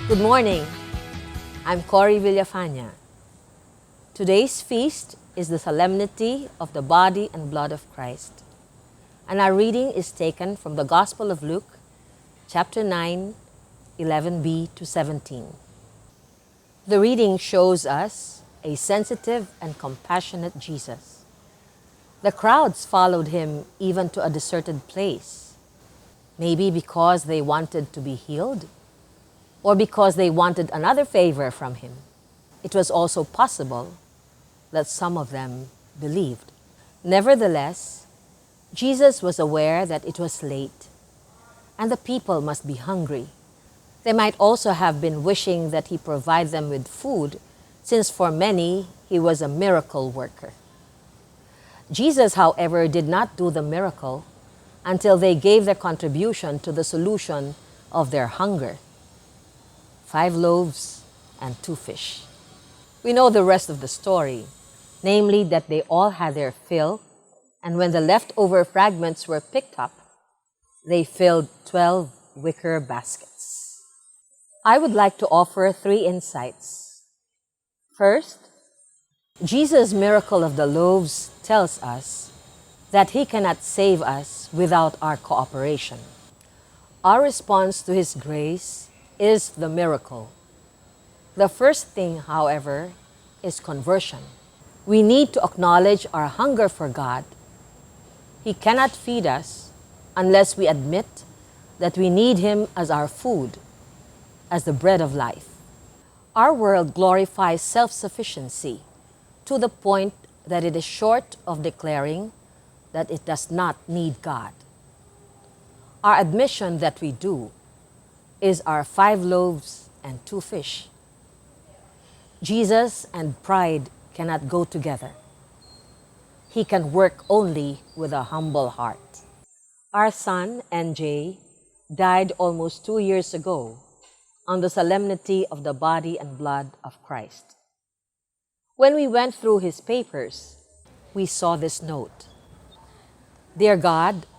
Good morning. I'm Cory Villafania. Today's feast is the solemnity of the body and blood of Christ. And our reading is taken from the Gospel of Luke, chapter 9, 11b to 17. The reading shows us a sensitive and compassionate Jesus. The crowds followed him even to a deserted place, maybe because they wanted to be healed, or because they wanted another favor from him. It was also possible that some of them believed. Nevertheless, Jesus was aware that it was late and the people must be hungry. They might also have been wishing that he provide them with food, since for many he was a miracle worker. Jesus, however, did not do the miracle until they gave their contribution to the solution of their hunger: 5 loaves and 2 fish. We know the rest of the story, namely that they all had their fill, and when the leftover fragments were picked up, they filled 12 wicker baskets. I would like to offer 3 insights. First, Jesus' miracle of the loaves tells us that he cannot save us without our cooperation. Our response to his grace is the miracle. The first thing, however, is conversion. We need to acknowledge our hunger for God. He cannot feed us unless we admit that we need him as our food, as the bread of life. Our world glorifies self-sufficiency to the point that it is short of declaring that it does not need God. Our admission that we do is our 5 loaves and 2 fish. Jesus and pride cannot go together. He can work only with a humble heart. Our son, NJ, died almost 2 years ago on the solemnity of the body and blood of Christ. When we went through his papers, we saw this note: "Dear God,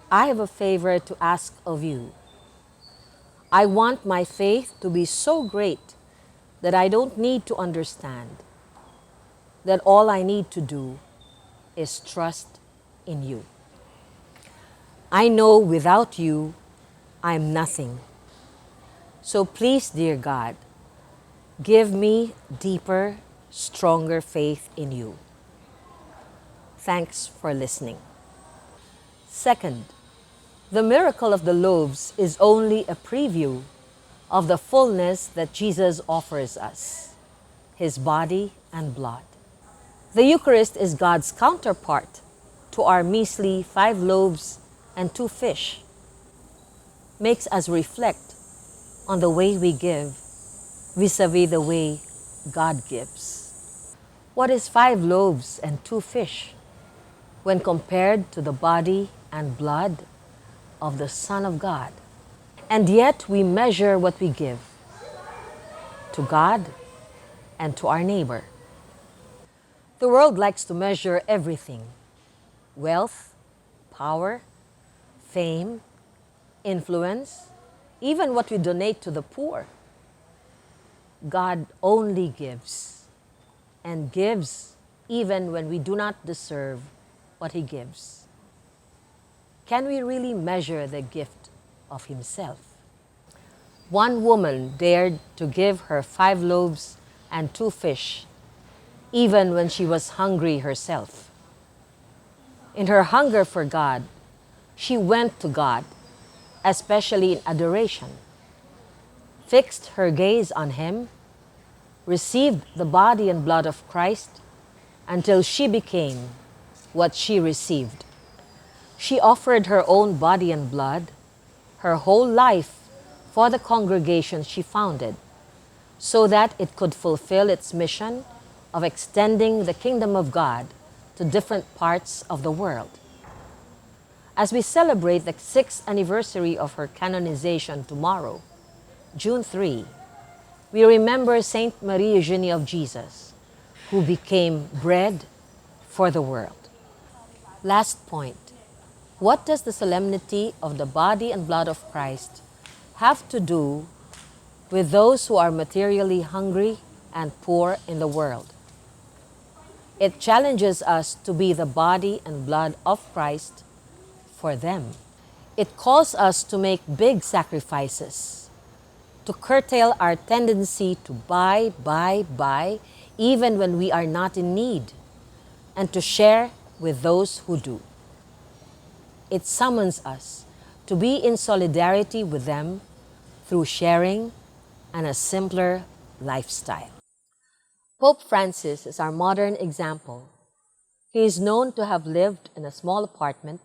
I have a favor to ask of you. I want my faith to be so great that I don't need to understand, that all I need to do is trust in you. I know without you, I'm nothing. So please, dear God, give me deeper, stronger faith in you." Thanks for listening. Second, the miracle of the loaves is only a preview of the fullness that Jesus offers us, his body and blood. The Eucharist is God's counterpart to our measly 5 loaves and 2 fish, makes us reflect on the way we give vis-a-vis the way God gives. What is 5 loaves and 2 fish when compared to the body and blood of the Son of God? And yet we measure what we give to God and to our neighbor. The world likes to measure everything: wealth, power, fame, influence, even what we donate to the poor. God only gives, and gives even when we do not deserve what he gives. Can we really measure the gift of himself? One woman dared to give her 5 loaves and 2 fish, even when she was hungry herself. In her hunger for God, she went to God, especially in adoration, fixed her gaze on him, received the body and blood of Christ until she became what she received. She offered her own body and blood, her whole life, for the congregation she founded, so that it could fulfill its mission of extending the kingdom of God to different parts of the world. As we celebrate the 6th anniversary of her canonization tomorrow, June 3, we remember Saint Marie Eugenie of Jesus, who became bread for the world. Last point: what does the solemnity of the body and blood of Christ have to do with those who are materially hungry and poor in the world. It challenges us to be the body and blood of Christ for them. It calls us to make big sacrifices, to curtail our tendency to buy, even when we are not in need, and to share with those who do. It summons us to be in solidarity with them through sharing and a simpler lifestyle. Pope Francis is our modern example. He is known to have lived in a small apartment,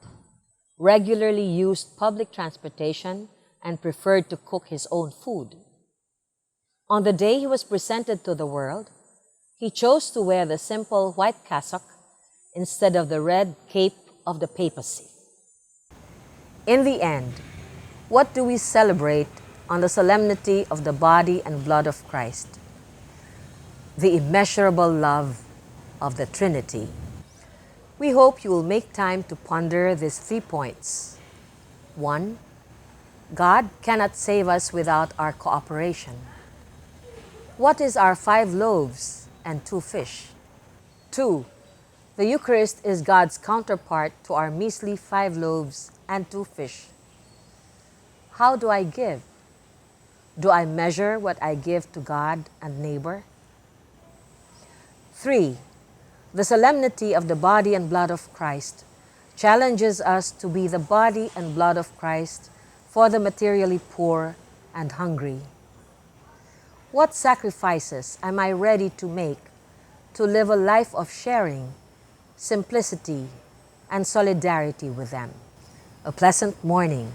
regularly used public transportation, and preferred to cook his own food. On the day he was presented to the world, he chose to wear the simple white cassock instead of the red cape of the papacy. In the end, what do we celebrate on the solemnity of the body and blood of Christ? The immeasurable love of the Trinity. We hope you will make time to ponder these 3 points. 1. God cannot save us without our cooperation. What is our 5 loaves and 2 fish? 2. The Eucharist is God's counterpart to our measly 5 loaves and 2 fish. How do I give? Do I measure what I give to God and neighbor? 3. The solemnity of the body and blood of Christ challenges us to be the body and blood of Christ for the materially poor and hungry. What sacrifices am I ready to make to live a life of sharing, simplicity, and solidarity with them? A pleasant morning.